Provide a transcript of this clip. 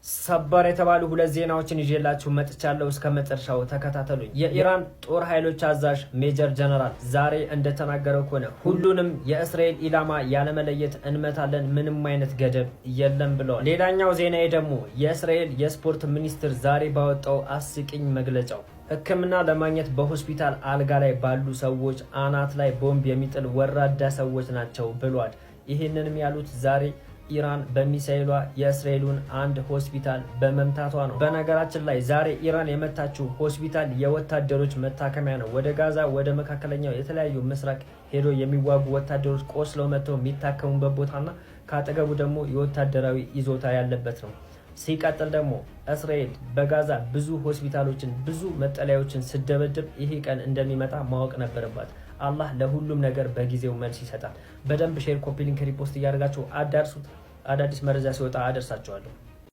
ሰበር የተባሉ ሁለት ዜናዎችን ይዤላችሁ መጥቻለሁ። እስከ መጨረሻው ተከታተሉኝ። የኢራን ጦር ኃይሎች አዛዥ ሜጀር ጀነራል ዛሬ እንደተናገረው ከሆነ ሁሉንም የእስራኤል ኢላማ ያለመለየት እንመታለን፣ ምንም አይነት ገደብ የለም ብለዋል። ሌላኛው ዜናዬ ደግሞ የእስራኤል የስፖርት ሚኒስትር ዛሬ ባወጣው አስቂኝ መግለጫው ሕክምና ለማግኘት በሆስፒታል አልጋ ላይ ባሉ ሰዎች አናት ላይ ቦምብ የሚጥል ወራዳ ሰዎች ናቸው ብሏል። ይህንንም ያሉት ዛሬ ኢራን በሚሳኤሏ የእስራኤሉን አንድ ሆስፒታል በመምታቷ ነው። በነገራችን ላይ ዛሬ ኢራን የመታችው ሆስፒታል የወታደሮች መታከሚያ ነው። ወደ ጋዛ፣ ወደ መካከለኛው የተለያዩ ምስራቅ ሄዶ የሚዋጉ ወታደሮች ቆስለው መጥተው የሚታከሙበት ቦታና ካጠገቡ ደግሞ የወታደራዊ ይዞታ ያለበት ነው። ሲቀጥል ደግሞ እስራኤል በጋዛ ብዙ ሆስፒታሎችን፣ ብዙ መጠለያዎችን ስደበድብ ይሄ ቀን እንደሚመጣ ማወቅ ነበረባት። አላህ ለሁሉም ነገር በጊዜው መልስ ይሰጣል። በደንብ ሼር፣ ኮፒ ሊንክ፣ ሪፖስት እያደረጋችሁ አዳርሱት። አዳዲስ መረጃ ሲወጣ አደርሳችኋለሁ።